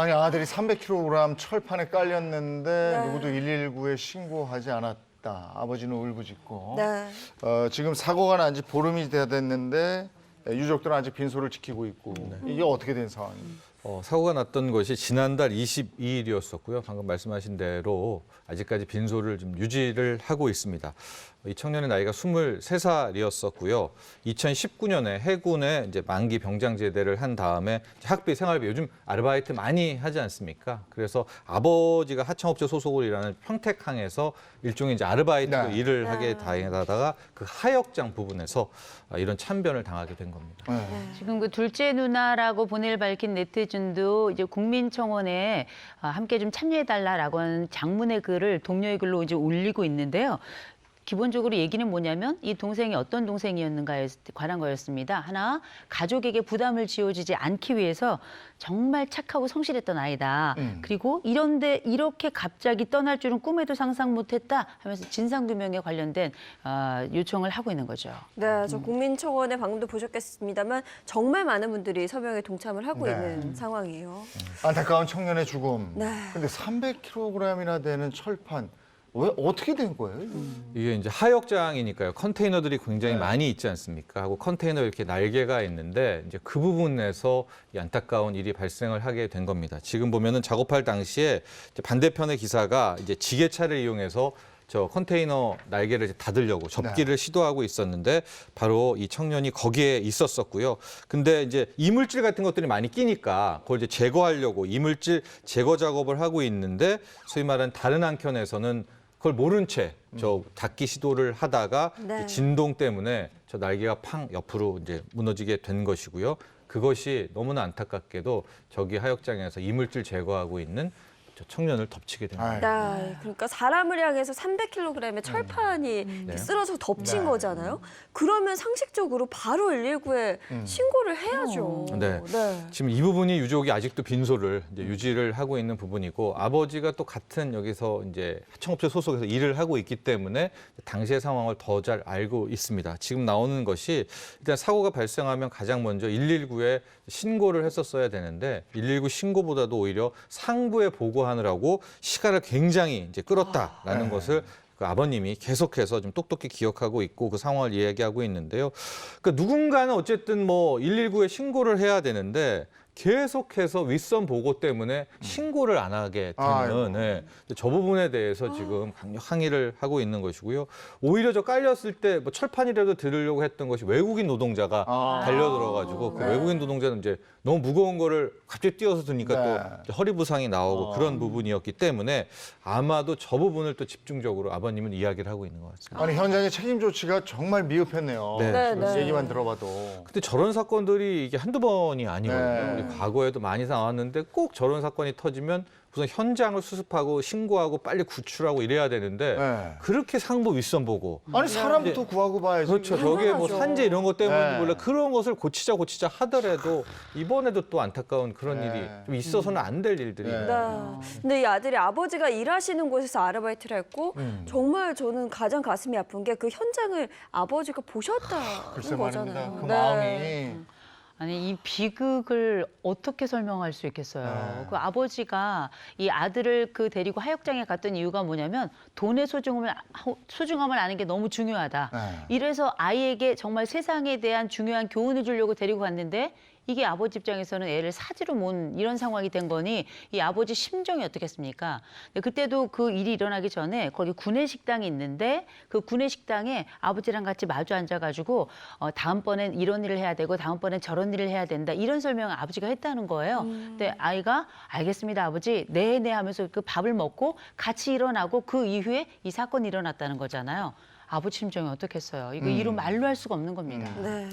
아니 아들이 300kg 철판에 깔렸는데 네. 누구도 119에 신고하지 않았다. 아버지는 울부짖고. 네. 지금 사고가 난 지 보름이 다 됐는데 유족들은 아직 빈소를 지키고 있고. 이게 어떻게 된 상황입니까? 사고가 났던 것이 지난달 22일이었었고요. 방금 말씀하신 대로 아직까지 빈소를 좀 유지를 하고 있습니다. 이 청년의 나이가 23살이었었고요. 2019년에 해군에 이제 만기 병장 제대를 한 다음에 학비, 생활비, 요즘 아르바이트 많이 하지 않습니까? 그래서 아버지가 하청업체 소속으로 일하는 평택항에서 일종의 이제 아르바이트 네. 일을 하게 다다가 그 하역장 부분에서 이런 참변을 당하게 된 겁니다. 지금 그 둘째 누나라고 본인을 밝힌 네티즌도 이제 국민청원에 함께 좀 참여해달라라고 하는 장문의 글을 동료의 글로 이제 올리고 있는데요. 기본적으로 얘기는 뭐냐면 이 동생이 어떤 동생이었는가에 관한 거였습니다. 하나, 가족에게 부담을 지어주지 않기 위해서 정말 착하고 성실했던 아이다. 그리고 이런데 이렇게 갑자기 떠날 줄은 꿈에도 상상 못했다 하면서 진상규명에 관련된 요청을 하고 있는 거죠. 네, 저 국민청원에 방금도 보셨겠습니다만 정말 많은 분들이 서명에 동참을 하고 네. 있는 상황이에요. 안타까운 청년의 죽음. 네. 근데 300kg이나 되는 철판. 왜 어떻게 된 거예요? 이게 이제 하역장이니까요. 컨테이너들이 굉장히 많이 있지 않습니까? 하고 컨테이너 이렇게 날개가 있는데 이제 그 부분에서 이 안타까운 일이 발생을 하게 된 겁니다. 지금 보면은 작업할 당시에 이제 반대편의 기사가 이제 지게차를 이용해서 저 컨테이너 날개를 이제 닫으려고 접기를 시도하고 있었는데 바로 이 청년이 거기에 있었었고요. 근데 이제 이물질 같은 것들이 많이 끼니까 그걸 이제 제거하려고 이물질 제거 작업을 하고 있는데 소위 말하는 다른 한켠에서는 그걸 모른 채 저 닫기 시도를 하다가 네. 진동 때문에 저 날개가 팡 옆으로 이제 무너지게 된 것이고요. 그것이 너무나 안타깝게도 저기 하역장에서 이물질 제거하고 있는 저 청년을 덮치게 된 겁니다. 네, 그러니까 사람을 향해서 300kg의 철판이 이렇게 쓰러져 덮친 네. 거잖아요. 그러면 상식적으로 바로 119에 신고를 해야죠. 네. 지금 이 부분이 유족이 아직도 빈소를 이제 유지를 하고 있는 부분이고 아버지가 또 같은 여기서 이제 하청업체 소속에서 일을 하고 있기 때문에 당시의 상황을 더 잘 알고 있습니다. 지금 나오는 것이 일단 사고가 발생하면 가장 먼저 119에 신고를 했었어야 되는데 119 신고보다도 오히려 상부에 보고하느라고 시간을 굉장히 이제 끌었다라는 것을 그 아버님이 계속해서 좀 똑똑히 기억하고 있고 그 상황을 이야기하고 있는데요. 그러니까 누군가는 어쨌든 뭐 119에 신고를 해야 되는데 계속해서 윗선 보고 때문에 신고를 안 하게 되는 저 부분에 대해서 지금 강력 항의를 하고 있는 것이고요. 오히려 저 깔렸을 때 뭐 철판이라도 들으려고 했던 것이 외국인 노동자가 달려들어가지고 그 외국인 노동자는 이제 너무 무거운 거를 갑자기 뛰어서 드니까 또 허리 부상이 나오고 그런 부분이었기 때문에 아마도 저 부분을 또 집중적으로 아버님은 이야기를 하고 있는 것 같습니다. 아니 현장의 책임 조치가 정말 미흡했네요. 네. 지금 얘기만 들어봐도. 근데 저런 사건들이 이게 한두 번이 아니거든요. 네. 우리 과거에도 많이 나왔는데 꼭 저런 사건이 터지면 우선 현장을 수습하고 신고하고 빨리 구출하고 이래야 되는데 네. 그렇게 상부 윗선 보고 아니 사람부터 구하고 봐야지. 그렇죠. 저게 뭐 당연하죠. 산재 이런 것 때문에 네. 몰라 그런 것을 고치자 하더라도 이번에도 또 안타까운 그런 네. 일이 좀 있어서는 안 될 일들이 네. 네. 근데 이 아들이 아버지가 일하시는 곳에서 아르바이트를 했고 정말 저는 가장 가슴이 아픈 게 그 현장을 아버지가 보셨다는 글쎄 거잖아요. 말입니다. 그 네. 마음이. 아니 이 비극을 어떻게 설명할 수 있겠어요. 네. 그 아버지가 이 아들을 그 데리고 하역장에 갔던 이유가 뭐냐면 돈의 소중함을 아는 게 너무 중요하다. 네. 이래서 아이에게 정말 세상에 대한 중요한 교훈을 주려고 데리고 갔는데 이게 아버지 입장에서는 애를 사지로 몬 이런 상황이 된 거니 이 아버지 심정이 어떻겠습니까? 근데 그때도 그 일이 일어나기 전에 거기 구내식당이 있는데 그 구내식당에 아버지랑 같이 마주 앉아가지고 다음번엔 이런 일을 해야 되고 다음번엔 저런 일을 해야 된다 이런 설명을 아버지가 했다는 거예요. 근데 아이가 알겠습니다 아버지 네네 하면서 그 밥을 먹고 같이 일어나고 그 이후에 이 사건이 일어났다는 거잖아요. 아버지 심정이 어떻겠어요. 이거 이루 말로 할 수가 없는 겁니다. 네.